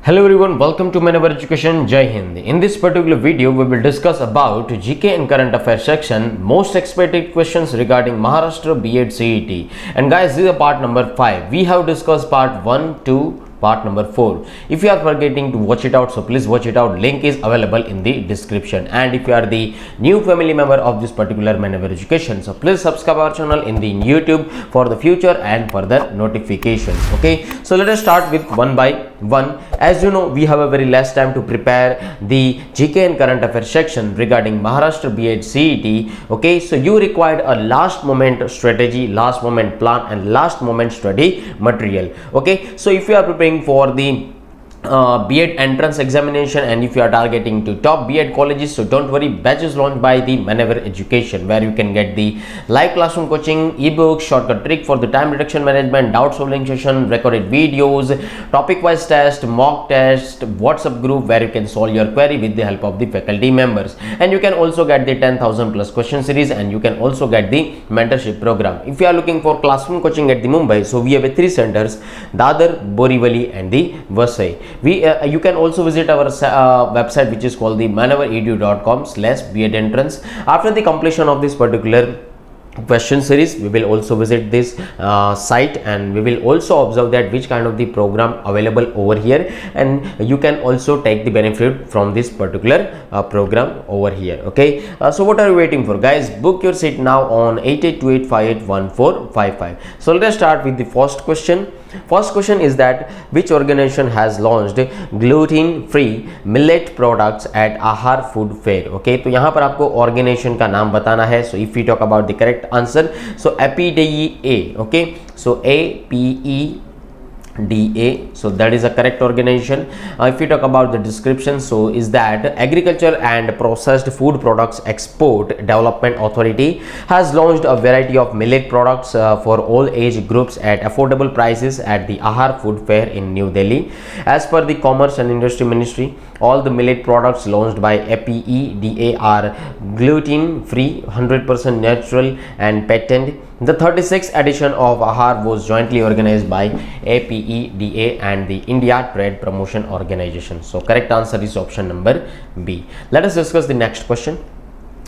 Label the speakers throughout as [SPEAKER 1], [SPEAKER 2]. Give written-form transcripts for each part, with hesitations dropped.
[SPEAKER 1] Hello everyone, welcome to Manever Education. Jai Hind. In this particular video, we will discuss about GK and Current Affairs section, most expected questions regarding Maharashtra B.Ed CET. And guys, this is part number 5. We have discussed part 1, 2, part number 4. If you are forgetting to watch it out, so please watch it out. Link is available in the description. And if you are the new family member of this particular Manever Education, so please subscribe our channel in the YouTube for the future and further notifications. Okay, so let us start with one by one. As you know, we have a very less time to prepare the GK and Current Affairs section regarding Maharashtra B.Ed CET. Okay, so you required a last moment strategy, last moment plan and last moment study material. Okay, so if you are preparing for the B.Ed entrance examination and if you are targeting to top B.Ed colleges, so don't worry, batches launched by the Manever Education, where you can get the live classroom coaching, ebooks, shortcut trick for the time reduction management, doubt solving session, recorded videos, topic wise test, mock test, WhatsApp group where you can solve your query with the help of the faculty members. And you can also get the 10,000 plus question series, and you can also get the mentorship program. If you are looking for classroom coaching at the Mumbai, so we have 3 centers: Dadar, Borivali and the Vasai. You can also visit our website, which is called the maneveredu.com/B.Ed entrance. After the completion of this particular question series, we will also visit this site, and we will also observe that which kind of the program available over here, and you can also take the benefit from this particular program over here. Okay, so what are you waiting for, guys? Book your seat now on 8828581455. So let us start with the first question. First question is that which organization has launched gluten free millet products at Ahar Food Fair? Okay, तो यहाँ पर आपको organization का नाम बताना है. So if we talk about the correct answer, so APDA. Okay, so APEDA, so that is a correct organization. If you talk about the description, so is that Agriculture and Processed Food Products Export Development Authority has launched a variety of millet products for all age groups at affordable prices at the Ahar Food Fair in New Delhi. As per the Commerce and Industry Ministry, all the millet products launched by APEDA are gluten free, 100% natural and patent. The 36th edition of Ahar was jointly organized by APEDA and the India Trade Promotion Organization. So correct answer is option number B. Let us discuss the next question.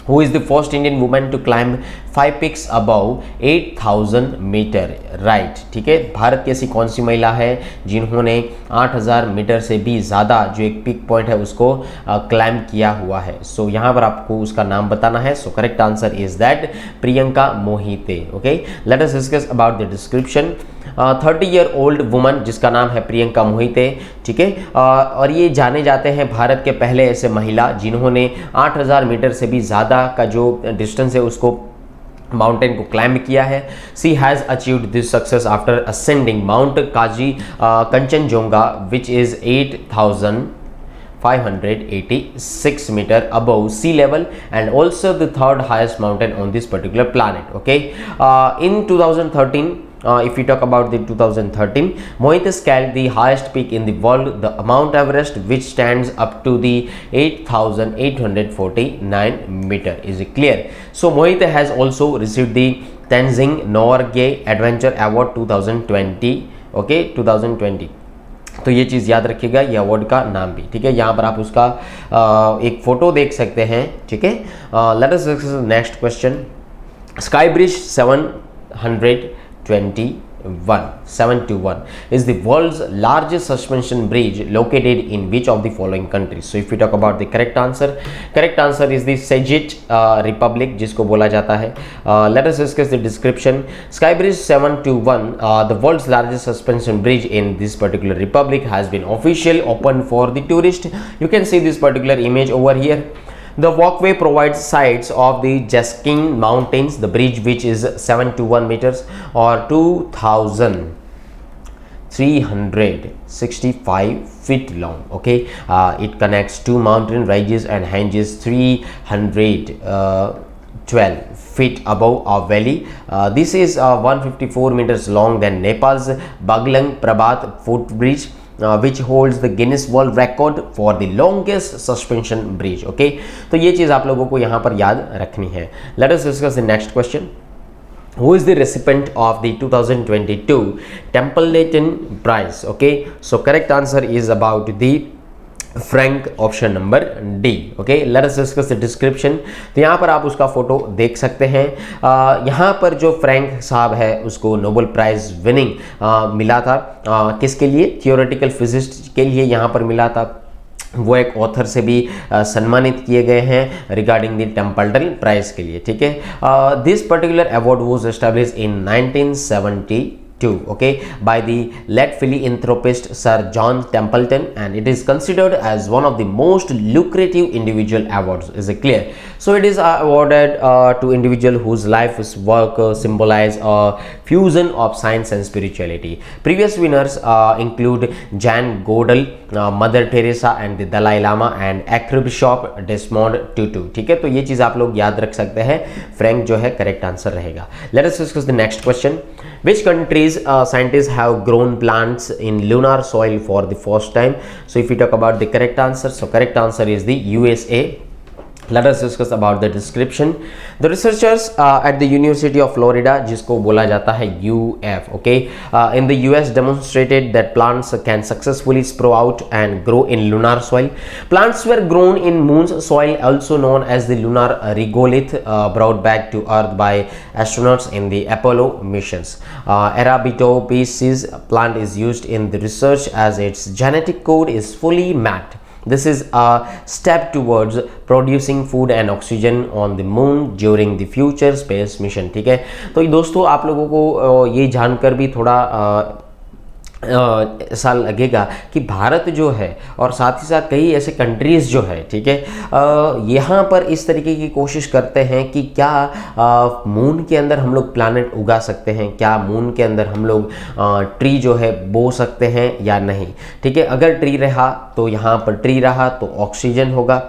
[SPEAKER 1] Who is the first Indian woman to climb 5 peaks above 8,000 metre? Right, ठीक है, भारत की ऐसी कौन सी महिला है जिन्होंने 8,000 metre से भी ज़्यादा जो एक पिक पॉइंट है उसको क्लाइम किया हुआ है? सो यहाँ पर आपको उसका नाम बताना है. So correct answer is that Priyanka Mohite. Okay, let us discuss about the description. 30-year-old woman जिसका नाम है प्रियंका मोहिते, ठीक है, और ये जाने जाते हैं भारत के पहले ऐसे महिला जिन्होंने 8,000 मीटर से भी ज़्यादा का जो डिस्टेंस है उसको माउंटेन को क्लाइंब किया है. She has achieved this success after ascending mount काजी Kanchenjunga which is 8,586 meter above sea level and also the third highest mountain on this particular planet. Okay, in 2013, if we talk about the 2013, Mohite scaled the highest peak in the world, the Mount Everest, which stands up to the 8,849 meter. Is it clear? So Mohite has also received the Tenzing Norgay Adventure Award 2020. Okay, 2020. तो ये चीज़ याद रखिएगा, ये award का नाम भी, ठीक है. यहाँ पर आप उसका एक फोटो देख सकते हैं, ठीक है. Let us discuss next question. Sky bridge 721 is the world's largest suspension bridge located in which of the following countries? So if we talk about the correct answer is the Czech Republic जिसको बोला जाता है. Let us discuss the description. Sky Bridge 721, the world's largest suspension bridge in this particular republic, has been officially opened for the tourist. You can see this particular image over here. The walkway provides sights of the Jaskin Mountains. The bridge, which is 721 meters or 2,365 feet long. Okay, it connects 2 mountain ranges and ranges 312 feet above a valley. This is 154 meters long than Nepal's Baglang Prabat footbridge, which holds the Guinness World Record for the longest suspension bridge. Okay, तो ये चीज़ आप लोगों को यहाँ पर याद रखनी है. Let us discuss the next question. who is the recipient of the 2022 Templeton Prize? Okay, so correct answer is about the Frank, option number D. Okay, let us discuss the description. तो यहाँ पर आप उसका photo देख सकते हैं। यहाँ पर जो फ्रैंक साहब है उसको नोबेल प्राइज विनिंग मिला था। किसके लिए? थियोरेटिकल फिजिक्स के लिए यहाँ पर मिला था। वो एक ऑथर से भी सम्मानित किए गए हैं रिगार्डिंग द टेम्पल्टन प्राइज के लिए। ठीक है, this particular award was established in 1972, okay, by the late philanthropist Sir John Templeton, and it is considered as one of the most lucrative individual awards. Is it clear? So it is awarded to individual whose life's work symbolize a fusion of science and spirituality. Previous winners include Jane Goodall, Mother Teresa and the Dalai Lama, and Archbishop Desmond Tutu. ठीक है, तो ये चीज़ आप लोग याद रख सकते हैं। फ्रैंक जो है करेक्ट आंसर रहेगा। Let us discuss the next question. Which countries scientists have grown plants in lunar soil for the first time? So if we talk about the correct answer, so correct answer is the USA. Let us discuss about the description. The researchers at the University of Florida, जिसको बोला जाता है UF, okay, in the US demonstrated that plants can successfully sprout and grow in lunar soil. Plants were grown in moon's soil, also known as the lunar regolith, brought back to Earth by astronauts in the Apollo missions. Arabidopsis plant is used in the research as its genetic code is fully mapped. This is a step towards producing food and oxygen on the moon during the future space mission. ठीक है, तो दोस्तों आप लोगों को ये जानकर भी थोड़ा ऐसा लगेगा कि भारत जो है और साथ ही साथ कई ऐसे कंट्रीज़ जो है, ठीक है, यहाँ पर इस तरीके की कोशिश करते हैं कि क्या मून के अंदर हम लोग प्लैनेट उगा सकते हैं, क्या मून के अंदर हम लोग ट्री जो है बो सकते हैं या नहीं। ठीक है, अगर ट्री रहा तो यहाँ पर ट्री रहा तो ऑक्सीजन होगा।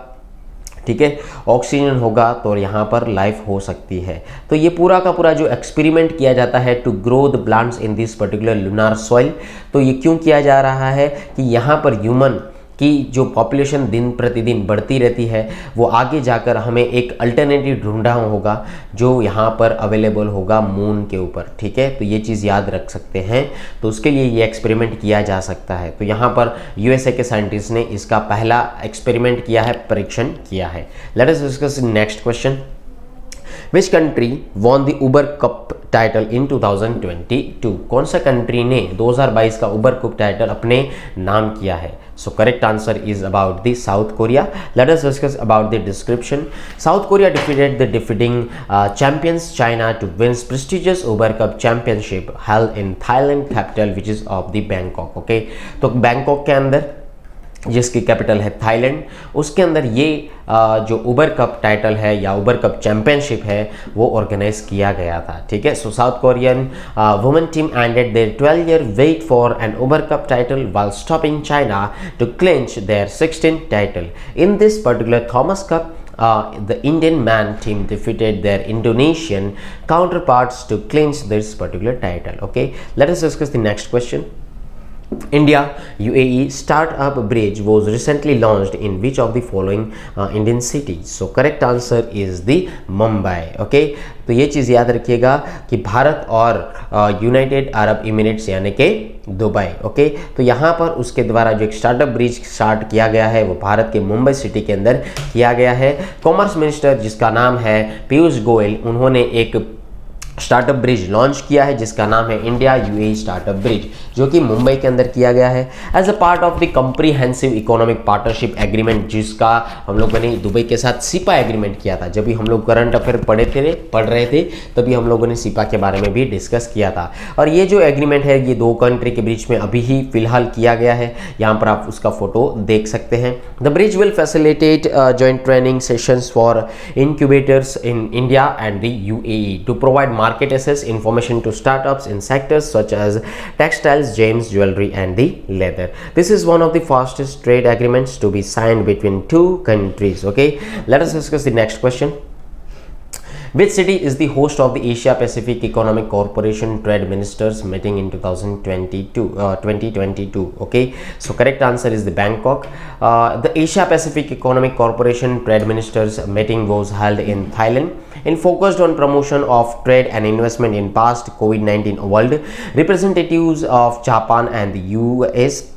[SPEAKER 1] ठीक है, ऑक्सीजन होगा तो यहाँ पर लाइफ हो सकती है। तो ये पूरा का पूरा जो एक्सपेरिमेंट किया जाता है to grow the plants in this particular lunar soil, तो ये क्यों किया जा रहा है कि यहाँ पर ह्यूमन की जो पॉपुलेशन दिन प्रतिदिन बढ़ती रहती है, वो आगे जाकर हमें एक अल्टरनेटिव ढूंढना होगा जो यहाँ पर अवेलेबल होगा मून के ऊपर। ठीक है, तो ये चीज़ याद रख सकते हैं। तो उसके लिए ये एक्सपेरिमेंट किया जा सकता है। तो यहाँ पर यूएसए के साइंटिस्ट ने इसका पहला एक्सपेरिमेंट किया है, परीक्षण किया है। Let us discuss next question. Which country won the Uber Cup title in 2022? कौन सा कंट्री ने 2022 का उबर कप टाइटल अपने नाम किया है? So correct answer is about the South Korea. Let us discuss about the description. South Korea defeated the defending champions China to win prestigious Uber Cup championship held in Thailand capital which is of the Bangkok. Okay, तो Bangkok के अंदर जिसकी capital है Thailand, उसके अंदर ये जो उबर cup title है या उबर कप चैंपियनशिप है वो ऑर्गेनाइज किया गया था। ठीक है, so South Korean women team ended their 12-year wait for an Uber cup title while stopping China to clinch their 16th title. In this particular Thomas cup the Indian man team defeated their Indonesian counterparts to clinch this particular title. Okay, let us discuss the next question. India UAE startup bridge was recently launched in which of the following Indian cities? So correct answer is the Mumbai. Okay, तो ये चीज़ याद रखिएगा कि भारत और United Arab emirates यानी कि Dubai. Okay, तो यहाँ पर उसके द्वारा जो एक स्टार्टअप ब्रिज स्टार्ट किया गया है वो भारत के मुंबई सिटी के अंदर किया गया है। कॉमर्स मिनिस्टर जिसका नाम है पीयूष गोयल, उन्होंने एक स्टार्टअप ब्रिज लॉन्च किया है जिसका नाम है इंडिया यूएई स्टार्टअप ब्रिज, जो कि मुंबई के अंदर किया गया है as a part of the comprehensive economic partnership agreement, जिसका हम लोगों ने दुबई के साथ सिपा एग्रीमेंट किया था। जब भी हम लोग करंट अफेयर पढ़ रहे थे तभी हम लोगों ने सिपा के बारे में भी डिस्कस किया था। और ये जो एग्रीमेंट है ये दो कंट्री के बीच में अभी ही फिलहाल किया गया है। यहाँ पर आप उसका फोटो देख सकते हैं। The bridge will facilitate joint training sessions for incubators in India and the UAE to provide market access information to startups in sectors such as textiles, gems, jewelry and the leather. This is one of the fastest trade agreements to be signed between two countries. Okay, let us discuss the next question. Which city is the host of the Asia Pacific Economic Corporation Trade Ministers meeting in 2022? Okay, so correct answer is the Bangkok. The Asia Pacific Economic Corporation Trade Ministers meeting was held in Thailand and focused on promotion of trade and investment in past COVID-19 world. Representatives of Japan and the US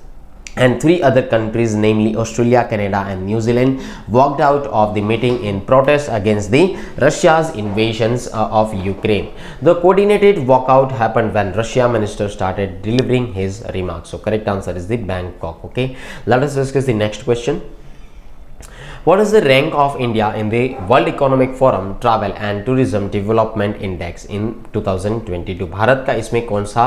[SPEAKER 1] and 3 other countries, namely Australia, Canada and New Zealand, walked out of the meeting in protest against the Russia's invasions of Ukraine. The coordinated walkout happened when Russia minister started delivering his remarks. So correct answer is the Bangkok. Okay, let us discuss the next question. What is the rank of India in the World Economic Forum Travel and Tourism Development Index in 2022? Bharat का इसमें कौन सा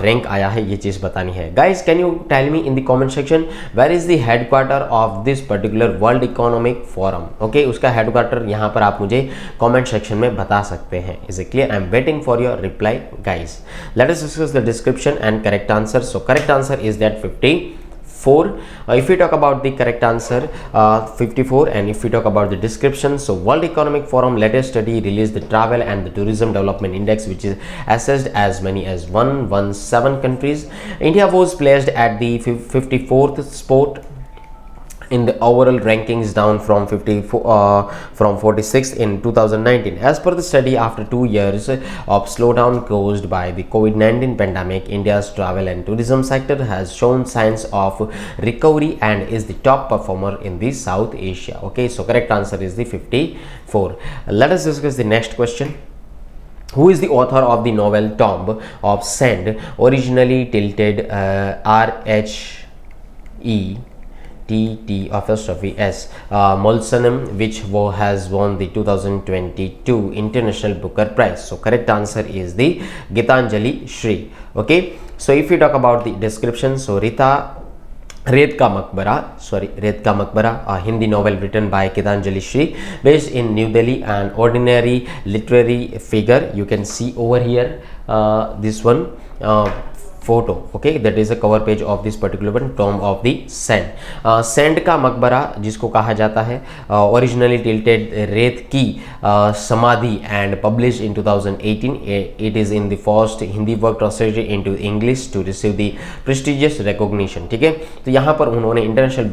[SPEAKER 1] rank आया है, ये चीज़ बतानी है. Guys, can you tell me in the comment section where is the headquarter of this particular World Economic Forum? Okay, उसका headquarter यहाँ पर आप मुझे comment section में बता सकते हैं. Is it clear? I am waiting for your reply, guys. Let us discuss the description and correct answer. So correct answer is that 54. If we talk about the correct answer, 54, and if we talk about the description, so World Economic Forum latest study released the Travel and the Tourism Development Index, which is assessed as many as 117 countries. India was placed at the 54th spot in the overall rankings, down from 46 in 2019. As per the study, after 2 years of slowdown caused by the COVID-19 pandemic, India's travel and tourism sector has shown signs of recovery and is the top performer in the South Asia. Okay, so correct answer is the 54. Let us discuss the next question. Who is the author of the novel Tomb of Sand, originally titled RHETT Molsonum, which has won the 2022 International Booker Prize? So correct answer is the Gitanjali Shri. Okay, so if we talk about the description, so रेत का मकबरा, a Hindi novel written by Gitanjali Shri, based in New Delhi, an ordinary literary figure. You can see over here this one photo. Okay, that is a cover page of this particular one, Tomb of the Sand. Sand का मकबरा जिसको कहा जाता है, originally tilted Ret ki Samadhi, and publish in 2018. It is in the first Hindi work translated into English to receive the prestigious recognition. ठीक है, तो यहाँ पर उन्होंने इंटरनेशनल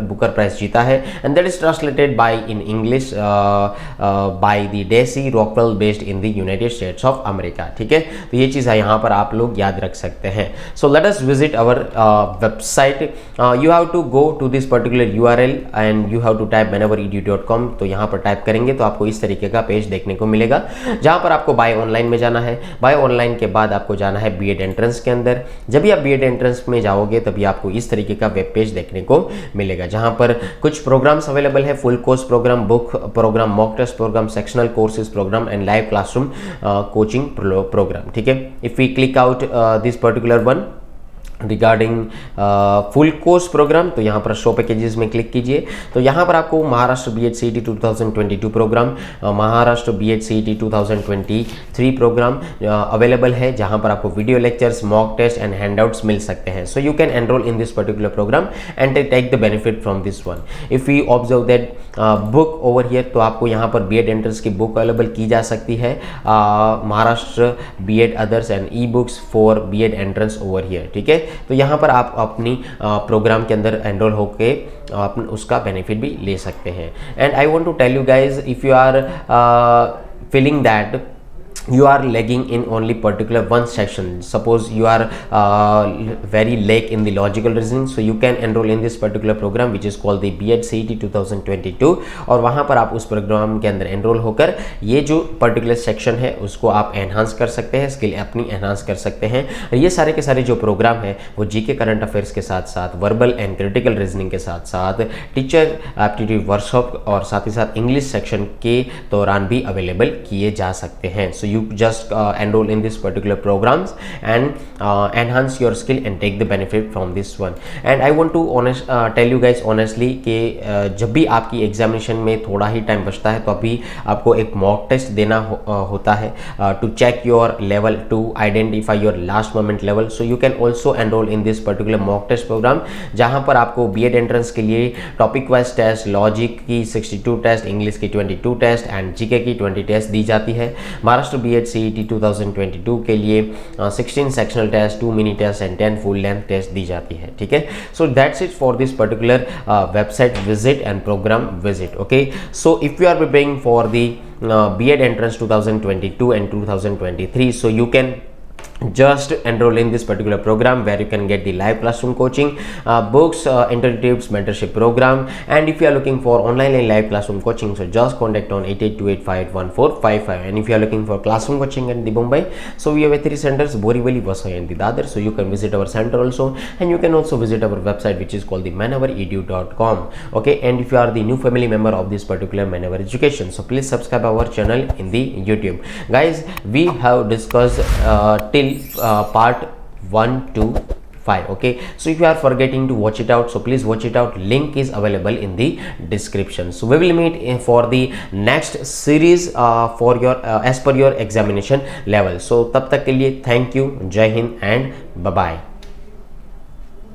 [SPEAKER 1] बुकर प्राइज जीता है, and that is translated by in English by the Daisy Rockwell, based in the United States of America. ठीक है, तो ये चीज़ यहाँ पर आप लोग याद रख सकते हैं. So let us visit our website. You have to go to this particular URL and you have to type wheneveredu.com. तो यहाँ पर टाइप करेंगे तो आपको इस तरीके का पेज देखने को मिलेगा, जहाँ पर आपको बाय ऑनलाइन में जाना है. बाय ऑनलाइन के बाद आपको जाना है बीएड एंट्रेंस के अंदर. जब भी आप बीएड एंट्रेंस में जाओगे तभी आपको इस तरीके का वेब पेज देखने को मिलेगा, जहाँ पर कुछ प्रोग्राम्स अवेलेबल है. Full course program, book program, mock test program, sectional courses program and live classroom coaching program. ठीक है, if we click out this particular one regarding full course program, तो यहाँ पर शो पैकेजेस में click कीजिए. तो यहाँ पर आपको Maharashtra B Ed CET 2022 program, Maharashtra B Ed CET 2023 program available है, जहाँ पर आपको video lectures, mock test and handouts मिल सकते हैं. So you can enroll in this particular program and take the benefit from this one. If you observe that book over here, तो आपको यहाँ पर बीएड एंट्रेंस की बुक अवेलेबल की जा सकती है, Maharashtra B Ed others and e books for BEd entrance over here. ठीक है, तो यहाँ पर आप अपनी प्रोग्राम के अंदर एनरोल होके आप उसका बेनिफिट भी ले सकते हैं. And I want to tell you guys, if you are feeling that you are lagging in only particular one section, suppose you are very lack in the logical reasoning, so you can enroll in this particular program which is called the BEd CET 2022. और वहाँ पर आप उस programme के अंदर enrol होकर ये जो पर्टिकुलर सेक्शन है उसको आप एनहांस कर सकते हैं, स्किल अपनी एनहांस कर सकते हैं. ये सारे के सारे जो प्रोग्राम है वो जीके करंट अफेयर्स के साथ साथ वर्बल एंड क्रिटिकल रीजनिंग के साथ साथ टीचर एप्टीट्यूड वर्कशॉप और साथ ही साथ इंग्लिश सेक्शन के दौरान भी अवेलेबल किए जा सकते हैं. सो so you just enroll in this particular programs and enhance your skill and take the benefit from this one. And I want to tell you guys honestly कि जब भी आपकी एग्जामिनेशन में थोड़ा ही टाइम बचता है तो अभी आपको एक मॉक टेस्ट देना होता है to check your level, to identify your last moment level. So you can also enroll in this particular mock test program, जहां पर आपको बीएड एंट्रेंस के लिए टॉपिक वाइज टेस्ट, लॉजिक की 62 टेस्ट, इंग्लिश की 22 टेस्ट एंड जीके की 20 test दी जाती है. महाराष्ट्र बीएड सीईटी 2022 के लिए 16 sectional test, 2 mini test and 10 full length test दी जाती है. ठीक है, so that's it for this particular website visit and program visit. Okay, so if you are preparing for the B.Ed entrance 2022 and 2023, so you can just enroll in this particular program where you can get the live classroom coaching, books, internships, mentorship program. And if you are looking for online and live classroom coaching, so just contact on 8828581455. And if you are looking for classroom coaching in the Mumbai, so we have 3 centers, Borivali, Vasai and the Dadar. So you can visit our center also, and you can also visit our website, which is called the manavaredu.com. okay, and if you are the new family member of this particular Manavar Education, so please subscribe our channel in the YouTube. Guys, we have discussed till part 1 to 5. okay, so if you are forgetting to watch it out, so please watch it out. Link is available in the description. So we will meet for the next series for your as per your examination level. So तब तक के लिए thank you, जय Hind and bye bye.